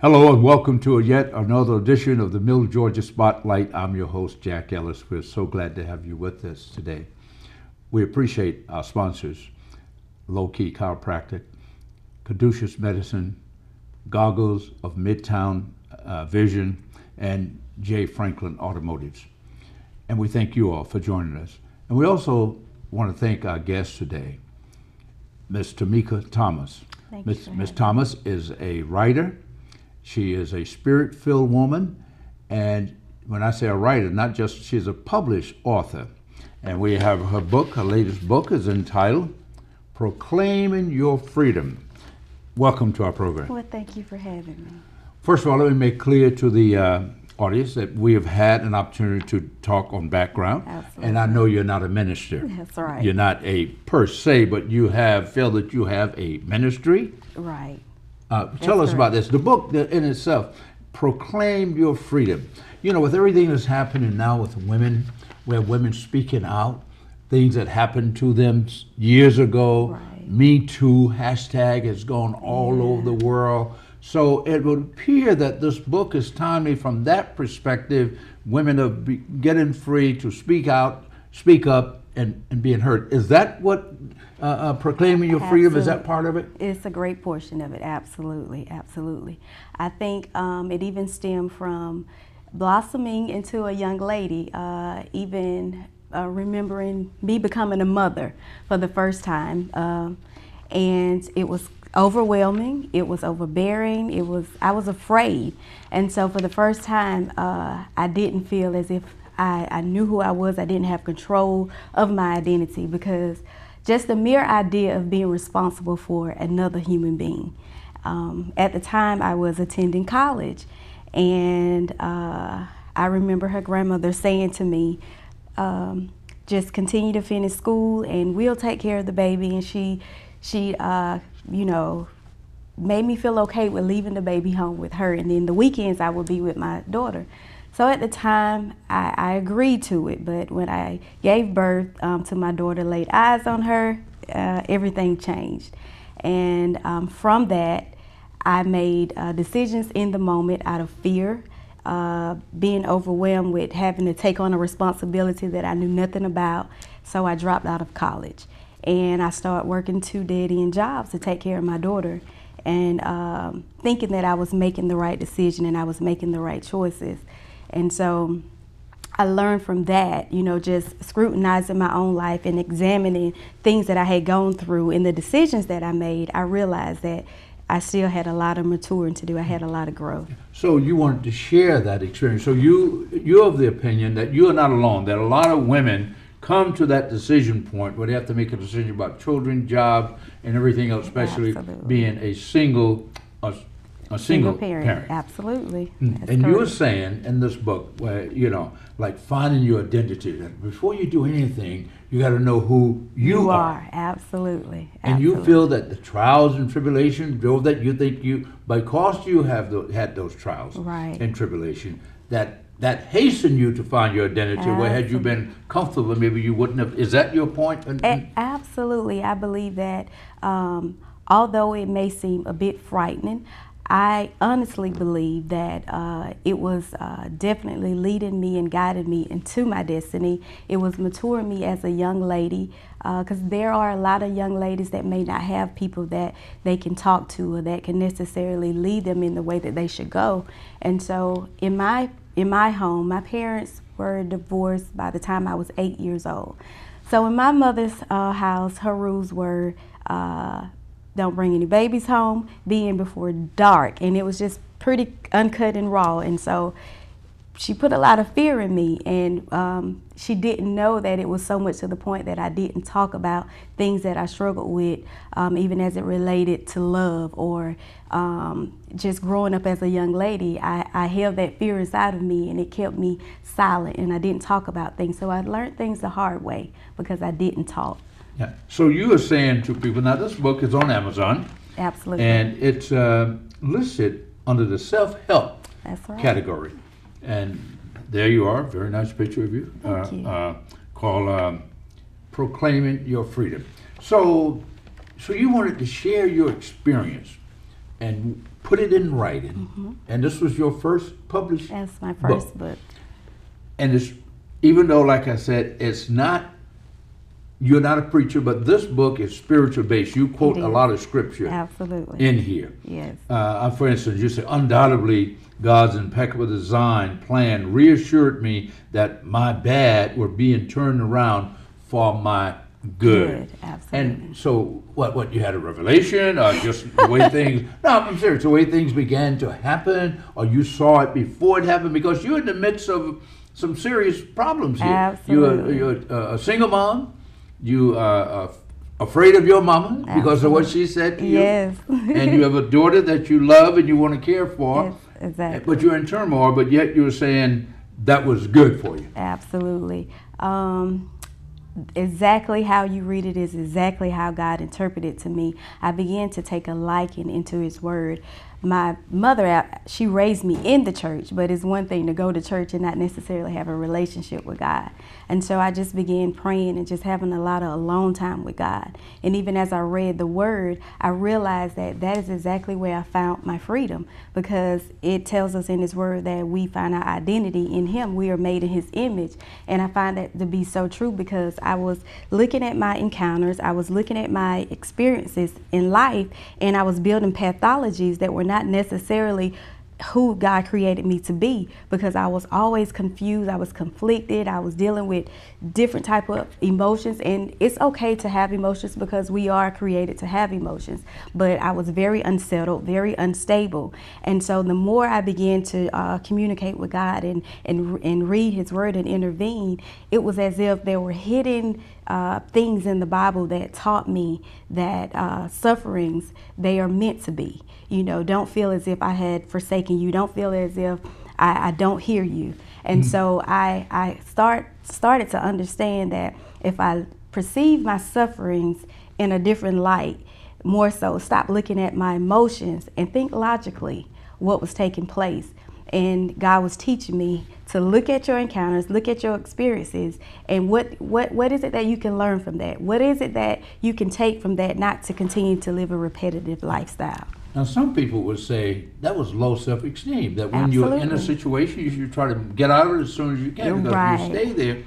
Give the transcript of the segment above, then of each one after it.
Hello and welcome to yet another edition of the Middle Georgia Spotlight. I'm your host, Jack Ellis. We're so glad to have you with us today. We appreciate our sponsors, Low Key Chiropractic, Caduceus Medicine, Goggles of Midtown Vision, and J. Franklin Automotives. And we thank you all for joining us. And we also want to thank our guest today, Ms. Temeka Thomas. Ms. Thomas is a writer. She is a spirit-filled woman, and when I say a writer, not just, she's a published author. And we have her book, her latest book is entitled Proclaiming Your Freedom. Welcome to our program. Well, thank you for having me. First of all, let me make clear to the audience that we have had an opportunity to talk on background. Absolutely. And I know you're not a minister. That's right. You're not a per se, but you feel that you have a ministry. Right. Tell us about this. The book in itself, Proclaim Your Freedom. You know, with everything that's happening now with women, where women speaking out, things that happened to them years ago, Right. Me Too hashtag has gone all over the world. So it would appear that this book is timely from that perspective. Women are getting free to speak out, speak up, and being heard. Is that what Proclaiming Your Freedom, is that part of it? It's a great portion of it, absolutely, absolutely. I think it even stemmed from blossoming into a young lady, even remembering me becoming a mother for the first time. And it was overwhelming, it was overbearing, I was afraid. And so for the first time, I didn't feel as if I knew who I was. I didn't have control of my identity, because just the mere idea of being responsible for another human being. At the time, I was attending college, and I remember her grandmother saying to me, just continue to finish school and we'll take care of the baby. And she you know, made me feel okay with leaving the baby home with her, and then the weekends I would be with my daughter. So at the time, I agreed to it, but when I gave birth to my daughter, laid eyes on her, everything changed. And from that, I made decisions in the moment out of fear, being overwhelmed with having to take on a responsibility that I knew nothing about. So I dropped out of college, and I started working 2 dead-end jobs to take care of my daughter, and thinking that I was making the right decision and I was making the right choices. And so I learned from that, you know, just scrutinizing my own life and examining things that I had gone through and the decisions that I made. I realized that I still had a lot of maturing to do. I had a lot of growth. So you wanted to share that experience. So you're of the opinion that you are not alone, that a lot of women come to that decision point where they have to make a decision about children, jobs, and everything else, especially Absolutely. being a single parent. Absolutely. And you were saying in this book, where, you know, like finding your identity, that before you do anything, you got to know who you are. Absolutely. And you feel that the trials and tribulations, though that you think because you have had those trials Right. and tribulation, that hasten you to find your identity, where had you been comfortable, maybe you wouldn't have. Is that your point? Absolutely. I believe that although it may seem a bit frightening, I honestly believe that it was definitely leading me and guiding me into my destiny. It was maturing me as a young lady, because there are a lot of young ladies that may not have people that they can talk to or that can necessarily lead them in the way that they should go. And so in my home, my parents were divorced by the time I was 8 years old. So in my mother's house, her rules were don't bring any babies home, be in before dark. And it was just pretty uncut and raw. And so she put a lot of fear in me, and she didn't know that it was so much to the point that I didn't talk about things that I struggled with, even as it related to love or just growing up as a young lady. I held that fear inside of me, and it kept me silent, and I didn't talk about things. So I learned things the hard way because I didn't talk. Yeah. So you are saying to people, now this book is on Amazon. Absolutely. And it's listed under the self-help That's right. category. And there you are, very nice picture of you, Thank you. called Proclaiming Your Freedom. So you wanted to share your experience and put it in writing. And this was your first published That's my first book. And it's, even though, like I said, it's not, you're not a preacher, but this book is spiritual based. You quote a lot of scripture Absolutely. in here. Yes. For instance, you say, undoubtedly, God's impeccable design plan reassured me that my bad were being turned around for my good. Absolutely. And so, what you had a revelation, or just the way things? No, I'm serious. The way things began to happen, or you saw it before it happened, because you're in the midst of some serious problems here. Absolutely. You're a single mom. You are afraid of your mama because of what she said to you. Yes. And you have a daughter that you love and you want to care for. Yes, exactly. But you're in turmoil, but yet you're saying that was good for you. Absolutely. Exactly how you read it is exactly how God interpreted it to me. I began to take a liking into His Word. My mother, she raised me in the church, but it's one thing to go to church and not necessarily have a relationship with God. And so I just began praying and just having a lot of alone time with God. And even as I read the Word, I realized that that is exactly where I found my freedom, because it tells us in His Word that we find our identity in Him. We are made in His image. And I find that to be so true, because I was looking at my encounters, I was looking at my experiences in life, and I was building pathologies that were not necessarily who God created me to be, because I was always confused, I was conflicted, I was dealing with different type of emotions. And it's okay to have emotions, because we are created to have emotions, but I was very unsettled, very unstable. And so the more I began to communicate with God and read His Word and intervene, it was as if there were hidden things in the Bible that taught me that sufferings, they are meant to be. You know, don't feel as if I had forsaken you. Don't feel as if I don't hear you. And so I started to understand that if I perceive my sufferings in a different light, more so stop looking at my emotions and think logically what was taking place. And God was teaching me to look at your encounters, look at your experiences, and what is it that you can learn from that? What is it that you can take from that, not to continue to live a repetitive lifestyle? Now, some people would say that was low self-esteem, that when you're in a situation, you should try to get out of it as soon as you can, because if you stay there.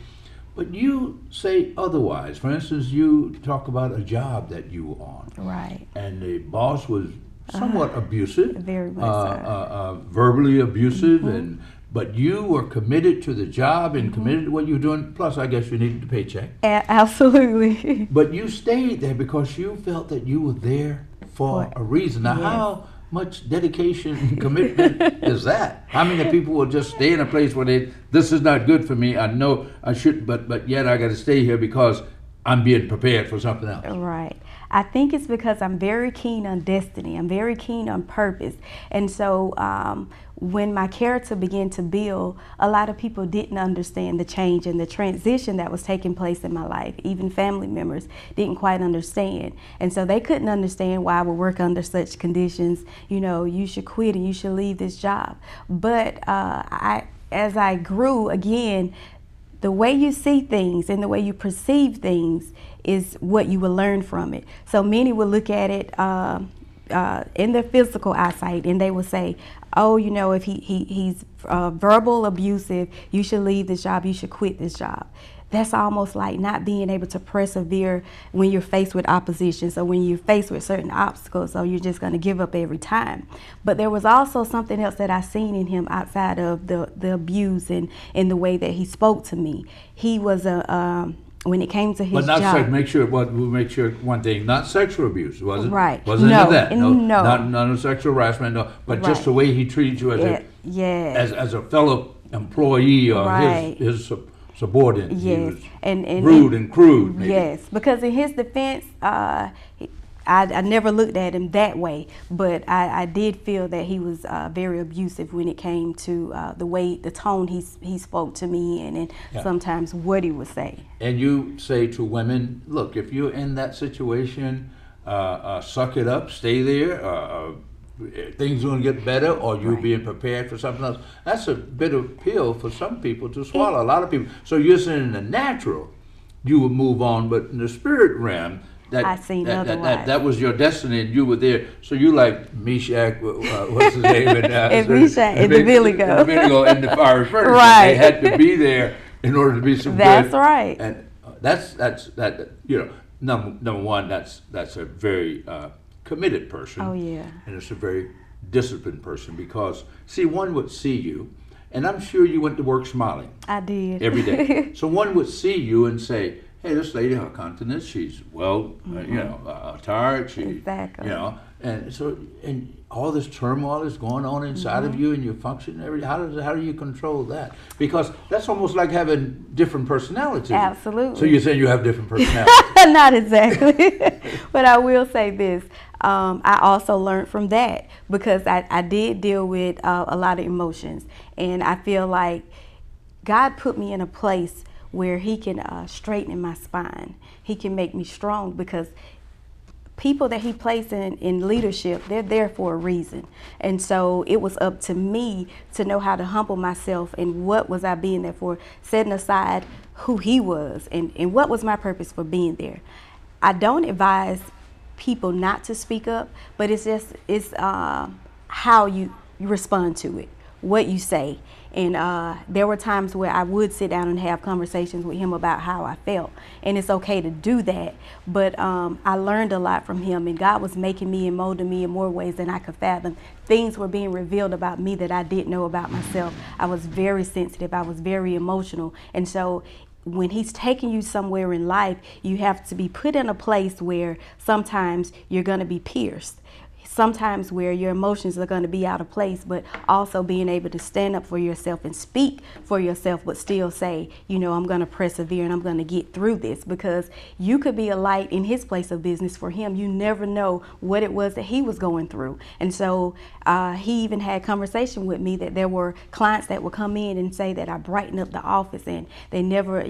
But you say otherwise. For instance, you talk about a job that you were on. Right. And the boss was somewhat abusive. Very much so. Verbally abusive, but you were committed to the job and committed to what you were doing. Plus, I guess you needed the paycheck. Absolutely. But you stayed there because you felt that you were there for a reason. Now, how much dedication and commitment is that? How many people will just stay in a place where this is not good for me, I know I should, but yet I got to stay here because I'm being prepared for something else? Right. I think it's because I'm very keen on destiny. I'm very keen on purpose. And so when my character began to build, a lot of people didn't understand the change and the transition that was taking place in my life. Even family members didn't quite understand. And so they couldn't understand why I would work under such conditions. You know, you should quit and you should leave this job. But as I grew, again, the way you see things and the way you perceive things is what you will learn from it. So many will look at it in their physical eyesight, and they will say, oh, you know, if he's verbal abusive, you should leave this job, you should quit this job. That's almost like not being able to persevere when you're faced with opposition. So when you're faced with certain obstacles, so you're just going to give up every time. But there was also something else that I seen in him outside of the abuse and in the way that he spoke to me. He was when it came to his job. But we'll make sure one thing, not sexual abuse, was it? Right. Wasn't no, into that. No. None of sexual harassment, no. But just the way he treated you as a fellow employee or his subordinate. Yes. And rude and crude, maybe. Yes, because in his defense, I never looked at him that way, but I did feel that he was very abusive when it came to the tone he spoke to me and sometimes what he would say. And you say to women, look, if you're in that situation, suck it up, stay there, things are going to get better, or you're being prepared for something else. That's a bitter pill for some people to swallow, a lot of people. So you're saying in the natural, you would move on, but in the spirit realm, I seen otherwise. That was your destiny, and you were there. So you like Meshach, what's his name? And Meshach and Abednego in the fiery furnace. Right. They had to be there in order to be some That's good. right. And that you know, number one, that's a very committed person. Oh yeah. And it's a very disciplined person, because see, one would see you, and I'm sure you went to work smiling. I did. Every day. So one would see you and say, hey, this lady, her countenance, she's tired, Exactly. and so, and all this turmoil is going on inside of you, and your function and everything. How do you control that? Because that's almost like having different personalities. Absolutely. So you're saying you have different personalities? Not exactly. But I will say this. I also learned from that, because I did deal with a lot of emotions, and I feel like God put me in a place where He can straighten my spine. He can make me strong, because people that He placed in leadership, they're there for a reason. And so it was up to me to know how to humble myself, and what was I being there for, setting aside who He was, and what was my purpose for being there. I don't advise people not to speak up, but it's how you respond to it, what you say. And there were times where I would sit down and have conversations with him about how I felt, and it's okay to do that. But I learned a lot from him, and God was making me and molding me in more ways than I could fathom. Things were being revealed about me that I didn't know about myself. I was very sensitive. I was very emotional. And so when He's taking you somewhere in life, you have to be put in a place where sometimes you're going to be pierced. Sometimes where your emotions are going to be out of place, but also being able to stand up for yourself and speak for yourself, but still say, I'm going to persevere and I'm going to get through this, because you could be a light in His place of business for Him. You never know what it was that he was going through. And so he even had conversation with me that there were clients that would come in and say that I brightened up the office, and they never,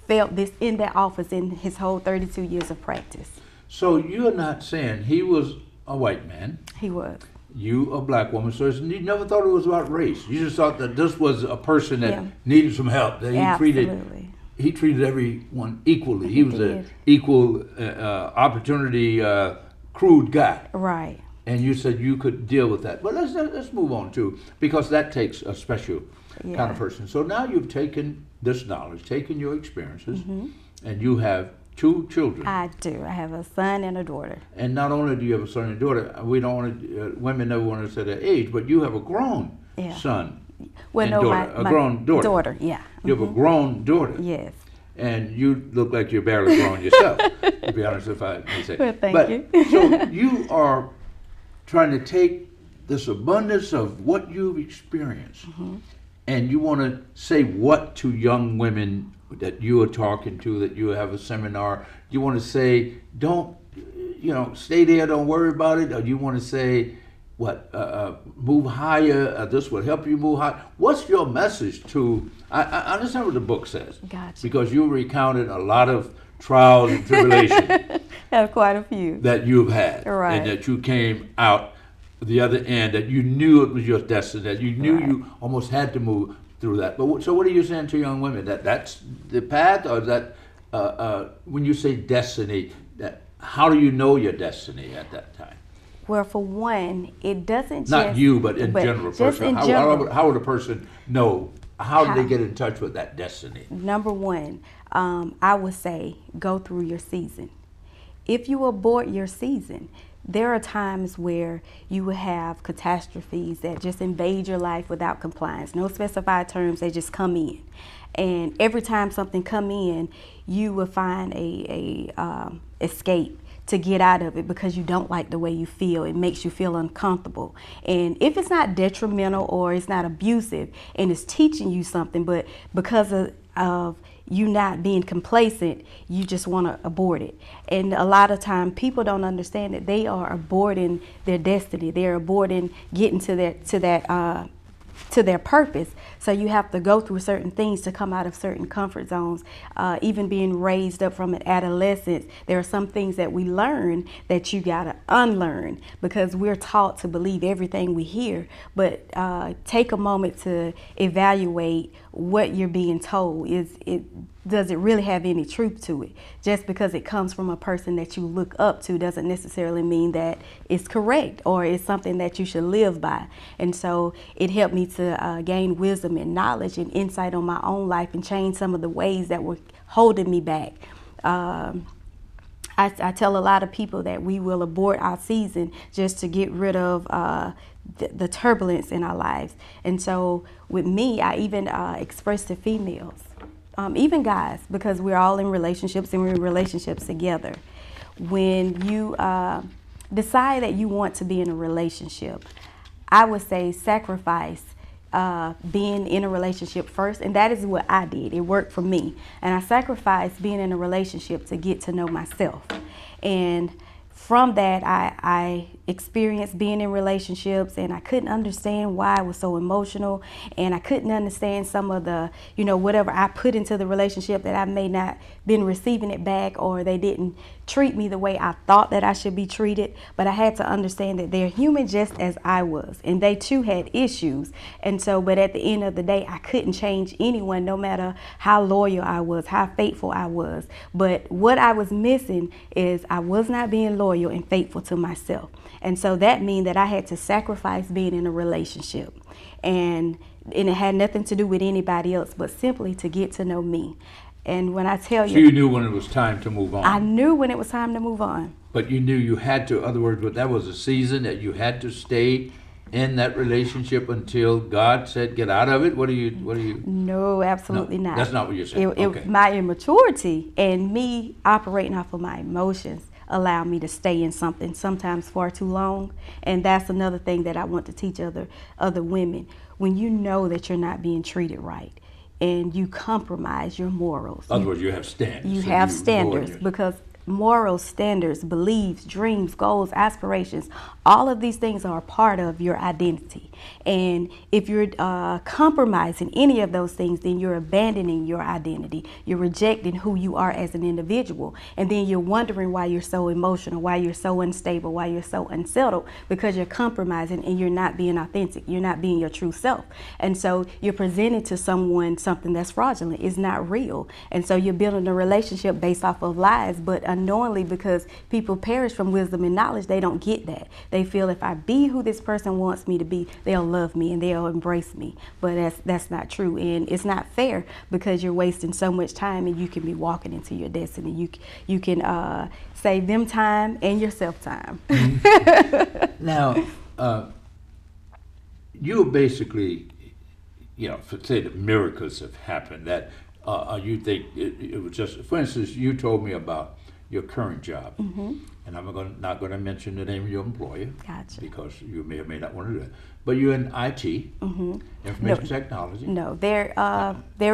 felt this in their office in his whole 32 years of practice. So you're not saying he was a white man. He was. You a black woman, so you never thought it was about race. You just thought that this was a person that needed some help. That he treated everyone equally. He was an equal opportunity crude guy. Right. And you said you could deal with that. But let's move on too, because that takes a special kind of person. So now you've taken this knowledge, taken your experiences, and you have 2 children. I do. I have a son and a daughter. And not only do you have a son and a daughter, we don't want to, women never want to say their age, but you have a grown son and daughter. A grown daughter. Yeah. You have a grown daughter. Yes. And you look like you're barely grown yourself, to be honest, if I may say. Well, thank you. So you are trying to take this abundance of what you've experienced, and you want to say what to young women that you are talking to, that you have a seminar. You want to say, don't, stay there, don't worry about it, or you want to say, move higher, this will help you move higher. What's your message to, I understand what the book says. Gotcha. Because you recounted a lot of trials and tribulations. Have quite a few. That you've had. Right. And that you came out the other end, that you knew it was your destiny, that you knew you almost had to move through that. But so what are you saying to young women? That's the path, or is that when you say destiny, that how do you know your destiny at that time? Well, for one, it doesn't not you, but in general. Just in general. How would a person know? How do they get in touch with that destiny? Number one, I would say go through your season. If you abort your season, there are times where you will have catastrophes that just invade your life without compliance. No specified terms, they just come in. And every time something come in, you will find a escape to get out of it, because you don't like the way you feel. It makes you feel uncomfortable. And if it's not detrimental or it's not abusive and it's teaching you something, but because of you not being complacent, you just want to abort it. And a lot of time people don't understand that they are aborting their destiny. They're aborting getting to their purpose. So you have to go through certain things to come out of certain comfort zones. Even being raised up from an adolescence, there are some things that we learn that you gotta unlearn, because we're taught to believe everything we hear. But take a moment to evaluate what you're being told. Does it really have any truth to it? Just because it comes from a person that you look up to doesn't necessarily mean that it's correct or it's something that you should live by. And so it helped me to gain wisdom and knowledge and insight on my own life and change some of the ways that were holding me back. I tell a lot of people that we will abort our season just to get rid of the turbulence in our lives. And so with me, I even express to females, even guys, because we're all in relationships and we're in relationships together. When you decide that you want to be in a relationship, I would say sacrifice being in a relationship first, and that is what I did. It worked for me, and I sacrificed being in a relationship to get to know myself. And from that, I experienced being in relationships, and I couldn't understand why I was so emotional, and I couldn't understand some of the, whatever I put into the relationship that I may not been receiving it back, or they didn't treat me the way I thought that I should be treated. But I had to understand that they're human just as I was, and they too had issues. And so, but at the end of the day, I couldn't change anyone, no matter how loyal I was, how faithful I was. But what I was missing is I was not being loyal and faithful to myself. And so that means that I had to sacrifice being in a relationship. And it had nothing to do with anybody else, but simply to get to know me. And when I tell you... So you knew when it was time to move on. I knew when it was time to move on. But you knew you had to, in other words, that was a season that you had to stay in that relationship until God said, get out of it? What do you... No, absolutely not. That's not what you're saying. Okay. My immaturity and me operating off of my emotions allow me to stay in something sometimes far too long. And that's another thing that I want to teach other women. When you know that you're not being treated right and you compromise your morals. In other words, you have standards. You have standards, because moral standards, beliefs, dreams, goals, aspirations, all of these things are a part of your identity. And if you're compromising any of those things, then you're abandoning your identity. You're rejecting who you are as an individual. And then you're wondering why you're so emotional, why you're so unstable, why you're so unsettled, because you're compromising and you're not being authentic. You're not being your true self. And so you're presenting to someone something that's fraudulent. It's not real. And so you're building a relationship based off of lies, but unknowingly, because people perish from wisdom and knowledge, they don't get that. They feel if I be who this person wants me to be, they'll love me and they'll embrace me. But that's not true, and it's not fair, because you're wasting so much time and you can be walking into your destiny. You can save them time and yourself time. Now, you basically, say that miracles have happened, that you think it was just, for instance, you told me about your current job, and I'm not going to mention the name of your employer, gotcha, because you may or may not want to do that. But you're in IT, information technology. No, there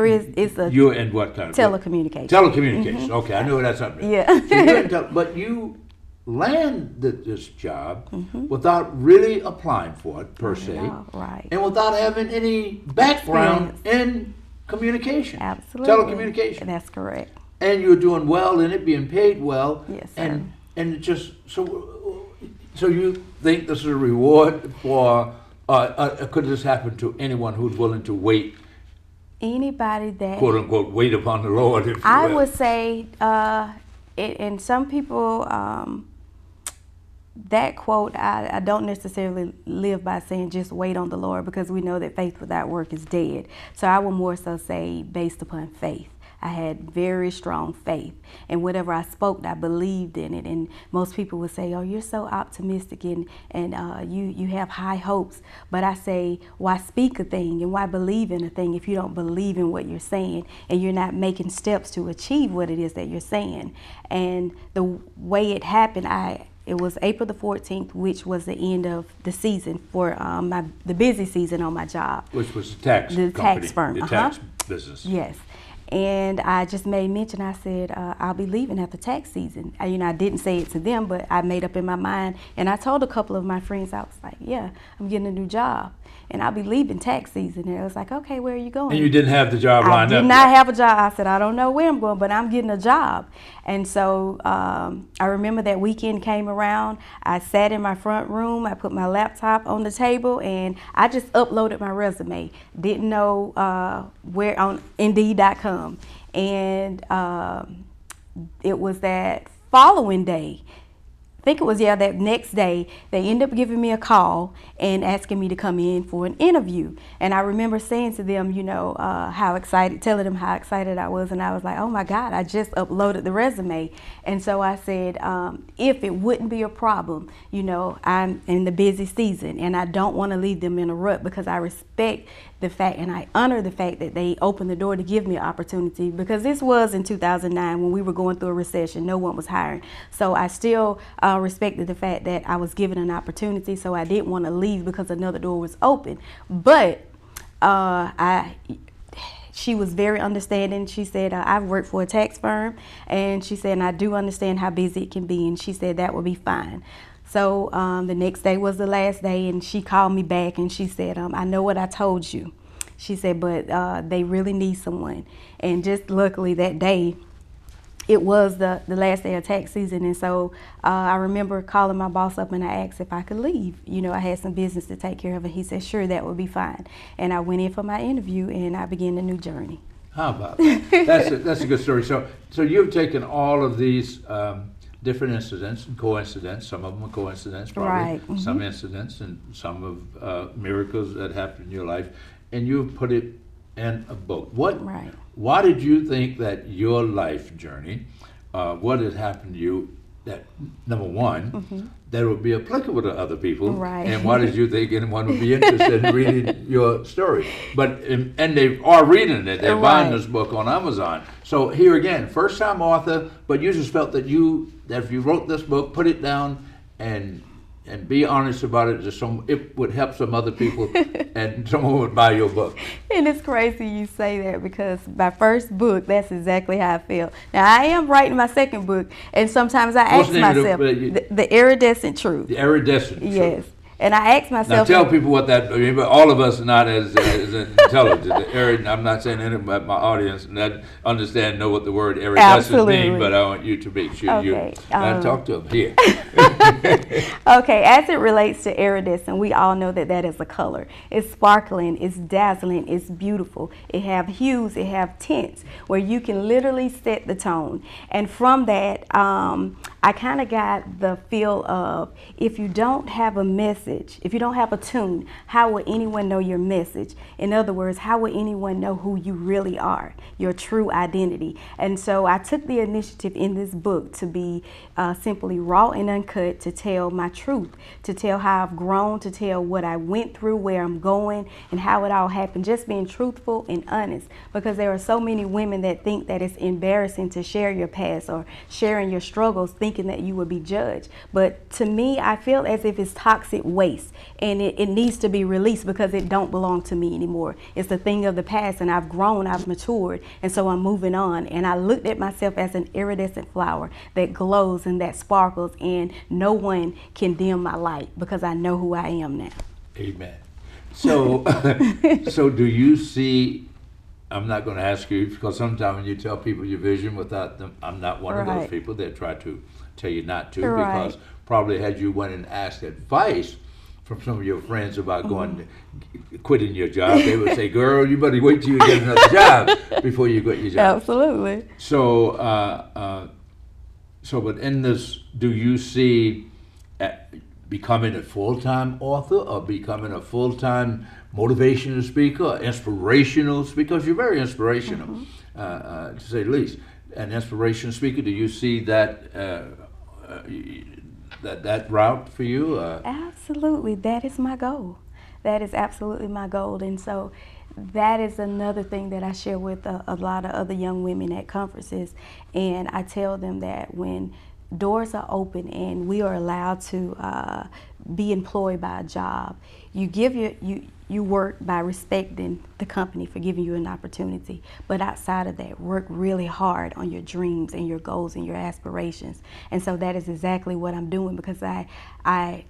is a. You're in what kind of telecommunications? Telecommunications. Okay, I know that's something. Yeah. So but you landed this job without really applying for it per se, right? And without having any background in communication. Absolutely. Telecommunication. That's correct. And you're doing well in it, being paid well. Yes, sir. And it just so you think this is a reward for? Could this happen to anyone who's willing to wait? Anybody that, quote unquote, wait upon the Lord, if you I will. would say, and some people, that quote, I don't necessarily live by saying just wait on the Lord, because we know that faith without work is dead. So I would more so say based upon faith. I had very strong faith, and whatever I spoke, I believed in it. And most people would say, oh, you're so optimistic and you have high hopes. But I say, why speak a thing and why believe in a thing if you don't believe in what you're saying and you're not making steps to achieve what it is that you're saying? And the way it happened, it was April the 14th, which was the end of the season for the busy season on my job. Which was the tax the company, tax firm. the tax business. Yes. And I just made mention, I said, I'll be leaving after tax season. I didn't say it to them, but I made up in my mind. And I told a couple of my friends, I was like, yeah, I'm getting a new job. And I'll be leaving tax season. And I was like, okay, where are you going? And you didn't have the job lined up? I did not have a job. I said, I don't know where I'm going, but I'm getting a job. And so I remember that weekend came around. I sat in my front room. I put my laptop on the table, and I just uploaded my resume. Didn't know where on Indeed.com, and it was that following day. I think it was, that next day, they ended up giving me a call and asking me to come in for an interview. And I remember saying to them, telling them how excited I was. And I was like, oh my God, I just uploaded the resume. And so I said, if it wouldn't be a problem, I'm in the busy season and I don't want to leave them in a rut, because I respect the fact and I honor the fact that they opened the door to give me an opportunity, because this was in 2009 when we were going through a recession. No one was hiring. So I still respected the fact that I was given an opportunity, so I didn't want to leave because another door was open. But she was very understanding. She said, I've worked for a tax firm, and she said, and I do understand how busy it can be, and she said that would be fine. So the next day was the last day, and she called me back and she said, I know what I told you. She said, but they really need someone. And just luckily that day, it was the last day of tax season. And so I remember calling my boss up and I asked if I could leave. I had some business to take care of, and he said, sure, that would be fine. And I went in for my interview and I began a new journey. How about that? That's a good story. So you've taken all of these different incidents and coincidence. Some of them are coincidence, probably. Right. Mm-hmm. Some incidents and some of miracles that happened in your life, and you've put it in a book. Right. Why did you think that your life journey, what had happened to you, that number one, that would be applicable to other people? Right. And why did you think anyone would be interested in reading your story? And they are reading it. They're buying this book on Amazon. So here again, first time author, but you just felt that if you wrote this book, put it down and be honest about it, it would help some other people and someone would buy your book. And it's crazy you say that, because my first book, that's exactly how I feel. Now, I am writing my second book, and sometimes I ask myself, the Iridescent Truth. The Iridescent Truth. Yes. And I ask myself... Now tell people what that means, but all of us are not as intelligent. I'm not saying anything about my audience that know what the word iridescent means, but I want you to make sure okay. I talk to them here. Okay, as it relates to iridescent, we all know that is a color. It's sparkling, it's dazzling, it's beautiful. It have hues, it have tints where you can literally set the tone. And from that, I kind of got the feel of, if you don't have a message, if you don't have a tune, how will anyone know your message? In other words, how will anyone know who you really are, your true identity? And so I took the initiative in this book to be simply raw and uncut, to tell my truth, to tell how I've grown, to tell what I went through, where I'm going, and how it all happened, just being truthful and honest. Because there are so many women that think that it's embarrassing to share your past or sharing your struggles, thinking that you would be judged. But to me, I feel as if it's toxic waste, and it needs to be released, because it don't belong to me anymore. It's a thing of the past, and I've grown, I've matured, and so I'm moving on. And I looked at myself as an iridescent flower that glows and that sparkles, and no one can dim my light, because I know who I am now. Amen. So, so do you see, I'm not going to ask you, because sometimes when you tell people your vision without them, I'm not one of those people that try to tell you not to, because probably had you went and asked advice from some of your friends about quitting your job, they would say, girl, you better wait till you get another job before you quit your job. Absolutely. So, but in this, do you see becoming a full-time author or becoming a full-time motivational speaker, inspirational speaker? Because you're very inspirational, to say the least. An inspirational speaker, do you see that that route for you? Absolutely. That is my goal. That is absolutely my goal. And so that is another thing that I share with a lot of other young women at conferences. And I tell them that when doors are open and we are allowed to be employed by a job, you work by respecting the company for giving you an opportunity. But outside of that, work really hard on your dreams and your goals and your aspirations. And so that is exactly what I'm doing, because I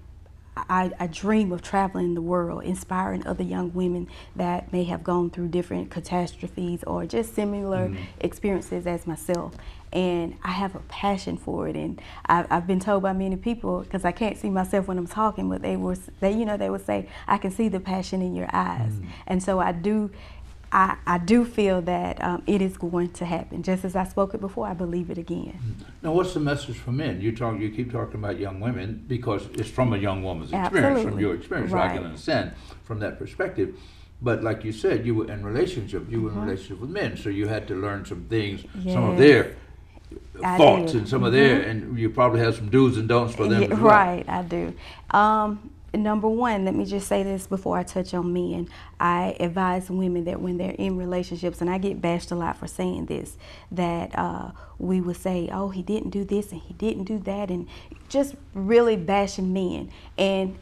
dream of traveling the world, inspiring other young women that may have gone through different catastrophes or just similar experiences as myself. And I have a passion for it. And I've been told by many people, because I can't see myself when I'm talking, but they would say, I can see the passion in your eyes. And so I do I do feel that it is going to happen. Just as I spoke it before, I believe it again. Now, what's the message for men? You keep talking about young women because it's from a young woman's experience, Absolutely. from your experience. So I can understand from that perspective. But like you said, you were in relationship. You were in relationship with men, so you had to learn some things, some of their thoughts and some of their, and you probably have some do's and don'ts for them as well. Right, I do. Number one, let me just say this before I touch on men. I advise women that when they're in relationships, and I get bashed a lot for saying this, that we would say, oh, he didn't do this and he didn't do that, and just really bashing men. And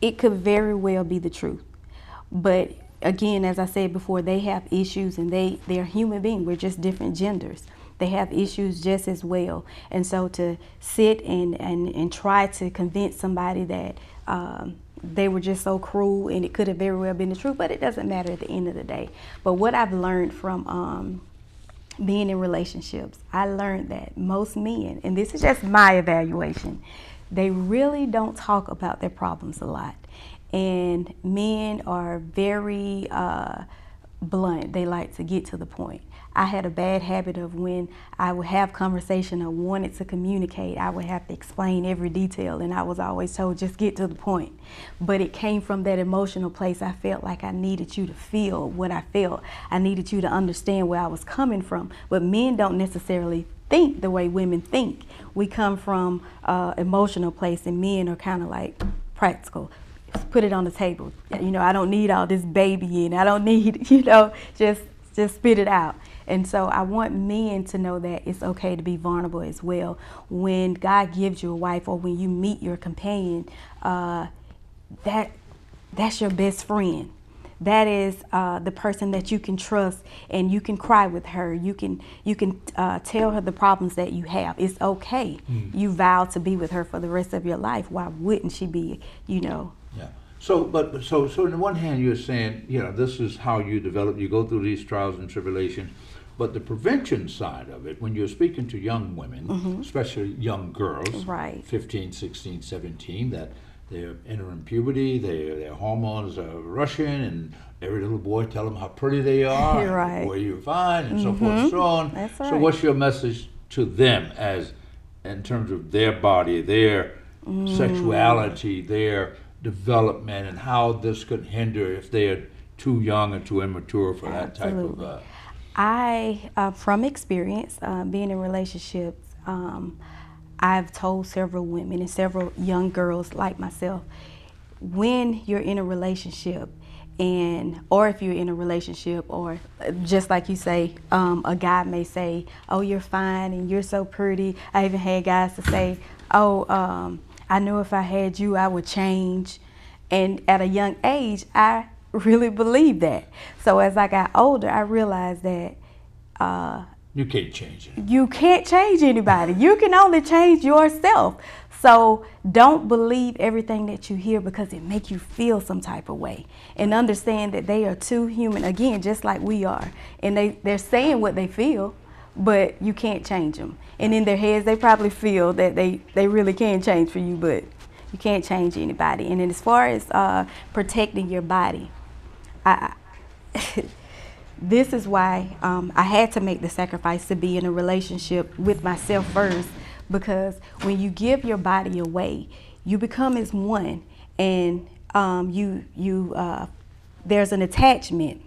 it could very well be the truth. But again, as I said before, they have issues, and they're human beings. We're just different genders. They have issues just as well. And so to sit and try to convince somebody that they were just so cruel, and it could have very well been the truth, but it doesn't matter at the end of the day. But what I've learned from being in relationships, I learned that most men, and this is just my evaluation, they really don't talk about their problems a lot. And men are very blunt. They like to get to the point. I had a bad habit of when I would have conversation or wanted to communicate, I would have to explain every detail, and I was always told, just get to the point. But it came from that emotional place. I felt like I needed you to feel what I felt. I needed you to understand where I was coming from. But men don't necessarily think the way women think. We come from emotional place, and men are kind of like practical. Put it on the table. I don't need all this babying. I don't need, just spit it out. And so I want men to know that it's okay to be vulnerable as well. When God gives you a wife, or when you meet your companion, that's your best friend. That is the person that you can trust, and you can cry with her. You can tell her the problems that you have. It's okay. You vow to be with her for the rest of your life. Why wouldn't she be? Yeah. So on the one hand, you're saying, this is how you develop. You go through these trials and tribulations. But the prevention side of it, when you're speaking to young women, especially young girls, right, 15, 16, 17, that they're entering puberty, their hormones are rushing, and every little boy tell them how pretty they are, right, where you're fine, and so forth and so on. That's right. So what's your message to them in terms of their body, their sexuality, their development, and how this could hinder if they're too young or too immature for that type of... from experience, being in relationships, I've told several women and several young girls like myself, when you're in a relationship, or if you're in a relationship, or just like you say, a guy may say, oh, you're fine and you're so pretty. I even had guys to say, oh, I know if I had you, I would change. And at a young age, I really believed that. So as I got older, I realized that you can't change it. You can't change anybody. You can only change yourself. So don't believe everything that you hear because it makes you feel some type of way. And understand that they are two human, again, just like we are. And they're saying what they feel, but you can't change them. And in their heads, they probably feel that they really can change for you, but you can't change anybody. And then as far as protecting your body, this is why I had to make the sacrifice to be in a relationship with myself first, because when you give your body away, you become as one, and there's an attachment,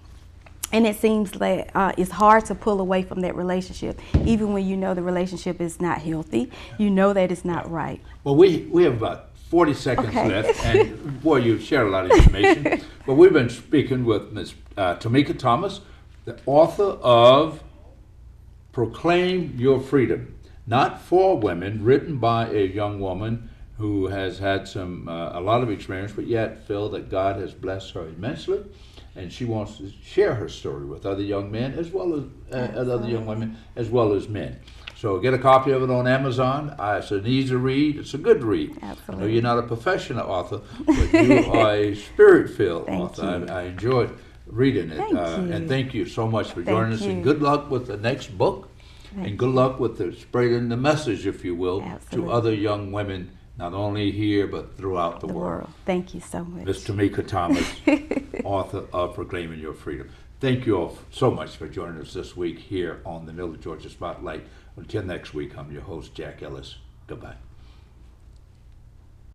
and it seems like it's hard to pull away from that relationship, even when you know the relationship is not healthy. You know that it's not right. Well, we have about 40 seconds left, and boy, you've shared a lot of information. But we've been speaking with Ms. Temeka Thomas, the author of Proclaim Your Freedom, Not for Women, written by a young woman who has had a lot of experience, but yet feel that God has blessed her immensely, and she wants to share her story with other young men as well as other young women as well as men. So get a copy of it on Amazon. It's an easy read. It's a good read. Absolutely. I know you're not a professional author, but you are a spirit-filled author. I enjoyed reading it. And thank you so much for joining us. And good luck with the next book. And good luck with spreading the message, if you will, to other young women, not only here, but throughout the world. Thank you so much. Ms. Temeka Thomas, author of Proclaiming Your Freedom. Thank you all so much for joining us this week here on the Middle Georgia Spotlight. Until next week, I'm your host, Jack Ellis. Goodbye.